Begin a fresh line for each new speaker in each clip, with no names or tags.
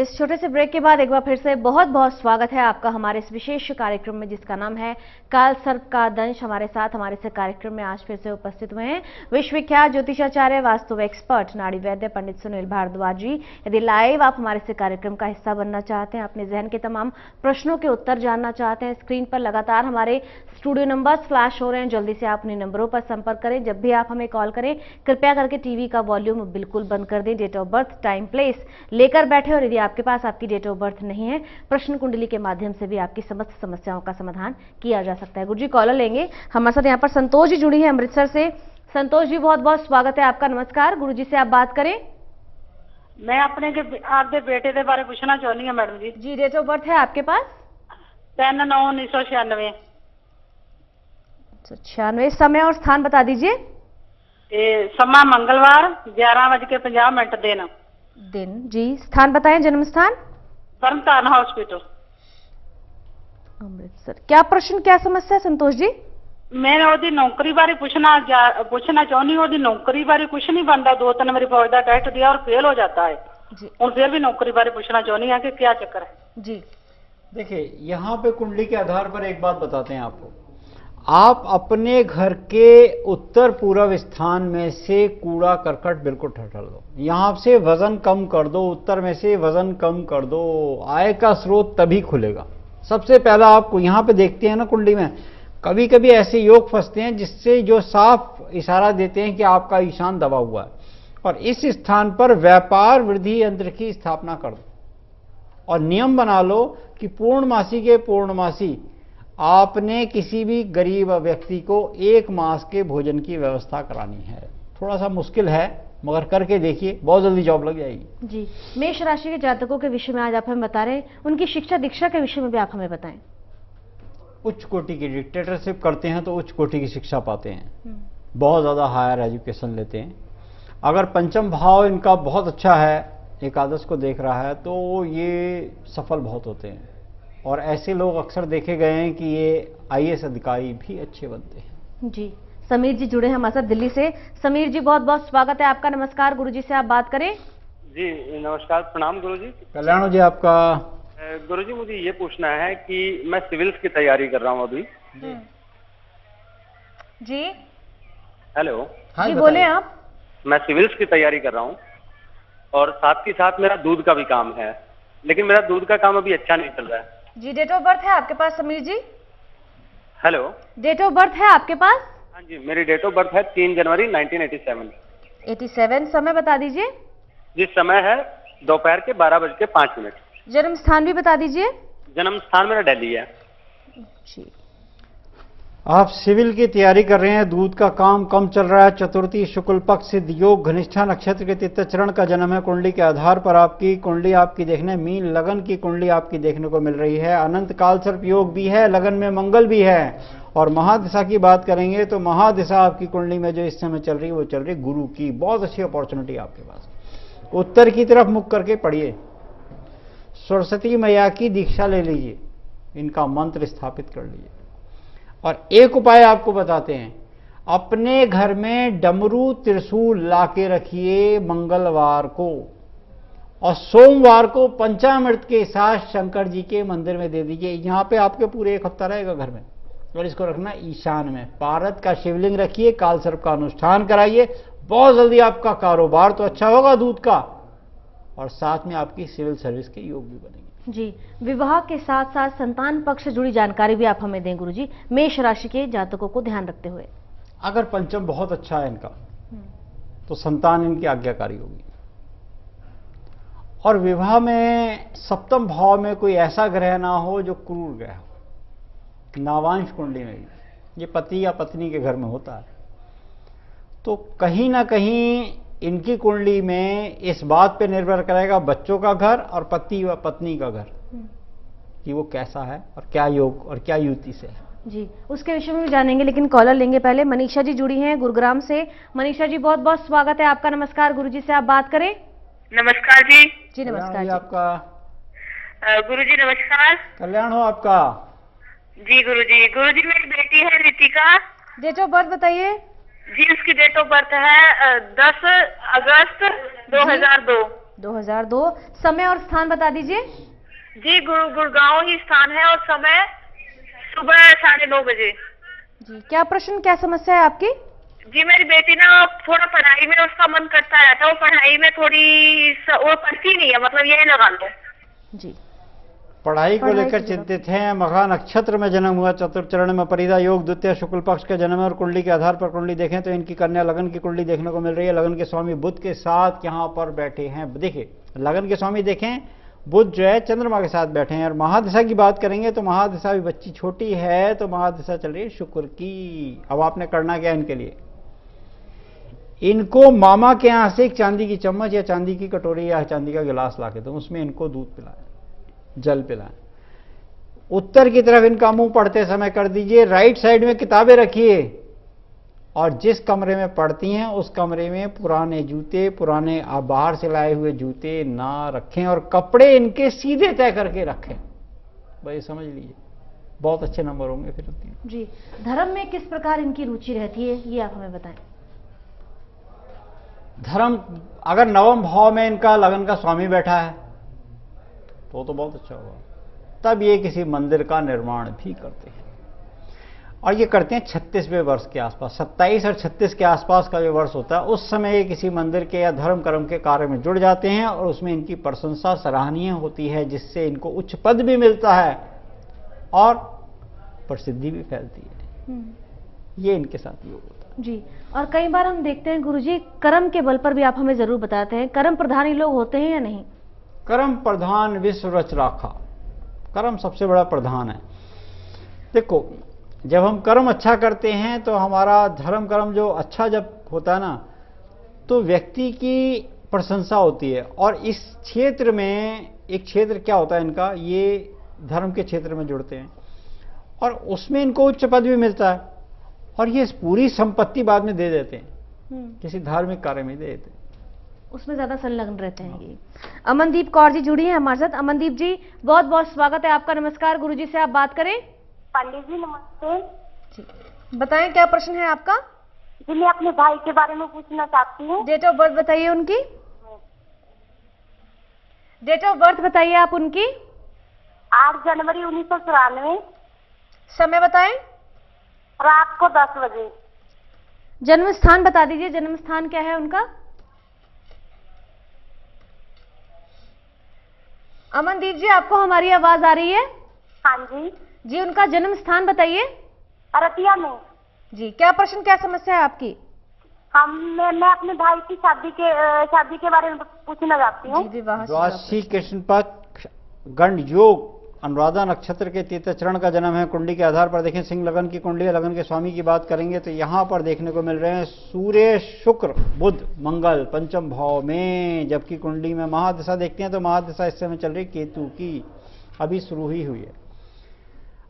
इस छोटे से ब्रेक के बाद एक बार फिर से बहुत बहुत स्वागत है आपका हमारे इस विशेष कार्यक्रम में जिसका नाम है काल सर्प का दंश। हमारे साथ हमारे इस कार्यक्रम में आज फिर से उपस्थित हुए हैं विश्वविख्यात ज्योतिषाचार्य वास्तु एक्सपर्ट नाड़ी वैद्य पंडित सुनील भारद्वाज जी। यदि लाइव आप हमारे इस कार्यक्रम का हिस्सा बनना चाहते हैं, अपने जहन के तमाम प्रश्नों के उत्तर जानना चाहते हैं, स्क्रीन पर लगातार हमारे स्टूडियो नंबर्स फ्लैश हो रहे हैं, जल्दी से आप उन्हीं नंबरों पर संपर्क करें। जब भी आप हमें कॉल करें कृपया करके टीवी का वॉल्यूम बिल्कुल बंद कर दें, date of birth, time, place लेकर बैठे। और यदि आपके पास आपकी डेट ऑफ बर्थ नहीं है, प्रश्न कुंडली के माध्यम से भी आपकी समस्त समस्याओं का समाधान किया जा सकता है। गुरुजी कॉलर लेंगे। हमारे साथ यहाँ पर संतोष जी जुड़ी है अमृतसर से। संतोष जी बहुत बहुत स्वागत है आपका। नमस्कार, गुरुजी से आप बात करें।
मैं अपने आपके बेटे के बारे पूछना चाहती हूँ मैडम जी।
जी, डेट ऑफ बर्थ है आपके पास?
3/9/1996।
96। समय और स्थान बता दीजिए।
समा मंगलवार 11:50
दिन। जी, स्थान बताएं, जन्म स्थान?
तरनताਰਨ हॉस्पिटल
अमृतसर। क्या प्रश्न, क्या समस्या संतोष जी?
मैं ओदी नौकरी बारे पूछना चाहनी हूँ। ओदी नौकरी बारे कुछ नहीं बनता, 2-3 बारी फौज का टेस्ट दिया और फेल हो जाता है
जी।
और फिर भी नौकरी बारे पूछना चाहनी है कि क्या चक्कर है
जी।
देखिए, यहाँ पे कुंडली के आधार पर एक बात बताते हैं आपको। आप अपने घर के उत्तर पूर्व स्थान में से कूड़ा करकट बिल्कुल हटा दो, यहाँ से वजन कम कर दो, उत्तर में से वजन कम कर दो, आय का स्रोत तभी खुलेगा। सबसे पहला आपको यहाँ पे देखते हैं ना कुंडली में कभी कभी ऐसे योग फंसते हैं जिससे जो साफ इशारा देते हैं कि आपका ईशान दबा हुआ है, और इस स्थान पर व्यापार वृद्धि यंत्र की स्थापना कर दो और नियम बना लो कि पूर्णमासी के पूर्णमासी आपने किसी भी गरीब व्यक्ति को 1 मास के भोजन की व्यवस्था करानी है। थोड़ा सा मुश्किल है मगर करके देखिए, बहुत जल्दी जॉब लग जाएगी।
जी। मेष राशि के जातकों के विषय में आज आप हमें बता रहे हैं, उनकी शिक्षा दीक्षा के विषय में भी आप हमें बताएं।
उच्च कोटि की डिक्टेटरशिप करते हैं तो उच्च कोटि की शिक्षा पाते हैं, बहुत ज्यादा हायर एजुकेशन लेते हैं। अगर पंचम भाव इनका बहुत अच्छा है, एकादश को देख रहा है, तो ये सफल बहुत होते हैं और ऐसे लोग अक्सर देखे गए हैं कि ये आईएएस अधिकारी भी अच्छे बनते हैं।
जी। समीर जी जुड़े हैं हमारे साथ दिल्ली से। समीर जी बहुत बहुत स्वागत है आपका। नमस्कार, गुरुजी से आप बात करें।
जी नमस्कार, प्रणाम गुरुजी।
कल्याण जी आपका।
गुरुजी मुझे ये पूछना है कि मैं सिविल्स की तैयारी कर रहा हूँ अभी।
जी।
हेलो।
हाँ, जी बोले आप।
मैं सिविल्स की तैयारी कर रहा हूँ और साथ ही साथ मेरा दूध का भी काम है, लेकिन मेरा दूध का काम अभी अच्छा नहीं चल रहा है।
जी, डेट ऑफ बर्थ है आपके पास समीर जी?
हेलो।
डेट ऑफ बर्थ है आपके पास?
हाँ जी, मेरी डेट ऑफ बर्थ है 3 जनवरी 1987।
87। समय बता दीजिए।
जिस समय है दोपहर के 12:05।
जन्म स्थान भी बता दीजिए।
जन्म स्थान मेरा दिल्ली है।
जी।
आप सिविल की तैयारी कर रहे हैं, दूध का काम कम चल रहा है, चतुर्थी शुक्ल पक्ष सिद्ध योग, घनिष्ठा नक्षत्र के तृतीय चरण का जन्म है। कुंडली के आधार पर आपकी कुंडली आपकी देखने मीन लगन की कुंडली आपकी देखने को मिल रही है। अनंत काल सर्प योग भी है, लगन में मंगल भी है। और महादिशा की बात करेंगे तो महादिशा आपकी कुंडली में जो इस समय चल रही है वो चल रही गुरु की। बहुत अच्छी अपॉर्चुनिटी आपके पास। उत्तर की तरफ मुख करके पढ़िए, सरस्वती मैया की दीक्षा ले लीजिए, इनका मंत्र स्थापित कर लीजिए। और एक उपाय आपको बताते हैं, अपने घर में डमरू त्रिशूल लाके रखिए मंगलवार को, और सोमवार को पंचामृत के साथ शंकर जी के मंदिर में दे दीजिए। यहाँ पे आपके पूरे 1 हफ्ता रहेगा घर में। और इसको रखना ईशान में। पारद का शिवलिंग रखिए, काल सर्प का अनुष्ठान कराइए, बहुत जल्दी आपका कारोबार तो अच्छा होगा दूध का, और साथ में आपकी सिविल सर्विस के योग भी बनेंगे।
जी। विवाह के साथ साथ संतान पक्ष से जुड़ी जानकारी भी आप हमें दें गुरुजी, मेष राशि के जातकों को ध्यान रखते हुए।
अगर पंचम बहुत अच्छा है इनका तो संतान इनकी आज्ञाकारी होगी। और विवाह में सप्तम भाव में कोई ऐसा ग्रह ना हो जो क्रूर ग्रह हो। नावांश कुंडली में भी ये पति या पत्नी के घर में होता है, तो कहीं ना कहीं इनकी कुंडली में इस बात पे निर्भर करेगा बच्चों का घर और पति व पत्नी का घर कि वो कैसा है और क्या योग और क्या युति से है।
जी, उसके विषय में भी जानेंगे, लेकिन कॉलर लेंगे पहले। मनीषा जी जुड़ी हैं गुरुग्राम से। मनीषा जी बहुत बहुत स्वागत है आपका। नमस्कार, गुरुजी से आप बात करें।
नमस्कार जी।
जी नमस्कार जी।
आपका।
गुरुजी नमस्कार।
कल्याण हो आपका।
जी गुरुजी। गुरुजी मेरी बेटी है रितिका।
डेट ऑफ बर्थ बताइए।
जी उसकी डेट ऑफ बर्थ है 10 अगस्त 2002।
2002। समय और स्थान बता दीजिए।
जी गुड़गांव ही स्थान है और समय सुबह 9:30 बजे।
जी, क्या प्रश्न, क्या समस्या है आपकी?
जी मेरी बेटी ना थोड़ा पढ़ाई में उसका मन करता रहता है, वो पढ़ाई में थोड़ी वो पढ़ती नहीं है, मतलब यही लगा लो।
जी,
पढ़ाई को
पढ़ाई
लेकर
की
चिंतित हैं। मघा नक्षत्र में जन्म हुआ, चतुर्थ चरण में परिदा योग, द्वितीय शुक्ल पक्ष का जन्म है और कुंडली के आधार पर कुंडली देखें तो इनकी कन्या लगन की कुंडली देखने को मिल रही है। लगन के स्वामी बुध के साथ यहाँ पर बैठे हैं। देखिए, लगन के स्वामी देखें, बुध जो है चंद्रमा के साथ बैठे हैं। और महादशा की बात करेंगे तो महादशा भी बच्ची छोटी है, तो महादशा चल रही है शुक्र की। अब आपने करना क्या इनके लिए, इनको मामा के यहाँ से एक चांदी की चम्मच या चांदी की कटोरी या चांदी का गिलास ला के दो, उसमें इनको दूध पिलाएं, जल पिलाएं। उत्तर की तरफ इनका मुंह पढ़ते समय कर दीजिए। राइट साइड में किताबें रखिए और जिस कमरे में पढ़ती हैं उस कमरे में पुराने जूते, पुराने बाहर से लाए हुए जूते ना रखें और कपड़े इनके सीधे तय करके रखें। भाई समझ लीजिए, बहुत अच्छे नंबर होंगे फिर।
जी, धर्म में किस प्रकार इनकी रुचि रहती है, ये आप हमें बताएं।
धर्म, अगर नवम भाव में इनका लगन का स्वामी बैठा है तो बहुत अच्छा होगा। तब ये किसी मंदिर का निर्माण भी करते हैं और ये करते हैं 36वें वर्ष के आसपास। 27 और 36 के आसपास का जो वर्ष होता है उस समय ये किसी मंदिर के या धर्म कर्म के कार्य में जुड़ जाते हैं और उसमें इनकी प्रशंसा सराहनीय होती है, जिससे इनको उच्च पद भी मिलता है और प्रसिद्धि भी फैलती है। ये इनके साथ योग होता है।
जी, और कई बार हम देखते हैं गुरुजी, कर्म के बल पर भी आप हमें जरूर बताते हैं, कर्म प्रधान ही लोग होते हैं या नहीं?
कर्म प्रधान विश्व रच राखा, कर्म सबसे बड़ा प्रधान है। देखो, जब हम कर्म अच्छा करते हैं तो हमारा धर्म कर्म जो अच्छा जब होता है ना, तो व्यक्ति की प्रशंसा होती है। और इस क्षेत्र में एक क्षेत्र क्या होता है इनका, ये धर्म के क्षेत्र में जुड़ते हैं और उसमें इनको उच्च पद भी मिलता है और ये पूरी संपत्ति बाद में दे देते हैं, किसी धार्मिक कार्य में दे देते हैं,
उसमें ज्यादा संलग्न रहते हैं। ये अमनदीप कौर जी जुड़ी हैं हमारे साथ। अमनदीप जी, बहुत बहुत स्वागत है आपका। नमस्कार, गुरुजी से आप बात करें।
पंडित जी नमस्ते
जी, बताएं क्या प्रश्न है आपका?
जी, मैं अपने भाई के बारे में पूछना चाहती हूँ।
डेट ऑफ बर्थ बताइए उनकी। डेट ऑफ बर्थ बताइए आप उनकी।
8 जनवरी 1994।
समय बताएं।
रात को 10 बजे।
जन्म स्थान बता दीजिए, जन्म स्थान क्या है उनका? अमनदीप जी, आपको हमारी आवाज आ रही है?
हाँ जी।
जी, उनका जन्म स्थान बताइए।
अरतिया में।
जी, क्या प्रश्न, क्या समस्या है आपकी?
मैं अपने भाई की शादी के बारे में पूछना चाहती हूँ।
द्वादशी कृष्ण पक्ष गंड योग, अनुराधा नक्षत्र के तीसरे चरण का जन्म है। कुंडली के आधार पर देखें, सिंह लगन की कुंडली, लगन के स्वामी की बात करेंगे तो यहां पर देखने को मिल रहे हैं सूर्य, शुक्र, बुध, मंगल पंचम भाव में। जबकि कुंडली में महादशा देखते हैं तो महादशा इस समय चल रही केतु की, अभी शुरू ही हुई है।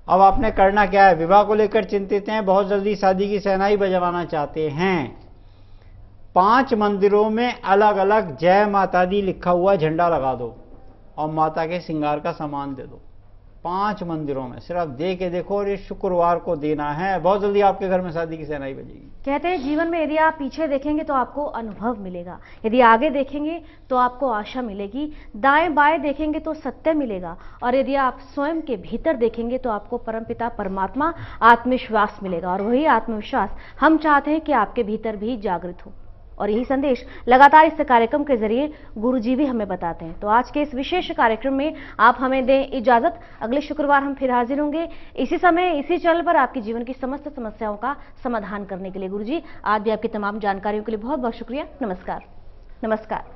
अब आपने करना क्या है, विवाह को लेकर चिंतित हैं, बहुत जल्दी शादी की शहनाई बजवाना चाहते हैं। 5 मंदिरों में अलग अलग जय माता दी लिखा हुआ झंडा लगा दो और माता के श्रृंगार का सामान दे दो। 5 मंदिरों में सिर्फ दे के देखो और ये शुक्रवार को देना है। बहुत जल्दी आपके घर में शादी की शहनाई बजेगी।
कहते हैं जीवन में यदि आप पीछे देखेंगे तो आपको अनुभव मिलेगा, यदि आगे देखेंगे तो आपको आशा मिलेगी, दाएं बाएं देखेंगे तो सत्य मिलेगा और यदि आप स्वयं के भीतर देखेंगे तो आपको परमपिता परमात्मा आत्मविश्वास मिलेगा। और वही आत्मविश्वास हम चाहते हैं कि आपके भीतर भी जागृत हो और यही संदेश लगातार इस कार्यक्रम के जरिए गुरुजी भी हमें बताते हैं। तो आज के इस विशेष कार्यक्रम में आप हमें दें इजाजत। अगले शुक्रवार हम फिर हाजिर होंगे इसी समय इसी चैनल पर आपकी जीवन की समस्त समस्याओं का समाधान करने के लिए। गुरुजी, आज भी आपकी तमाम जानकारियों के लिए बहुत बहुत शुक्रिया। नमस्कार। नमस्कार।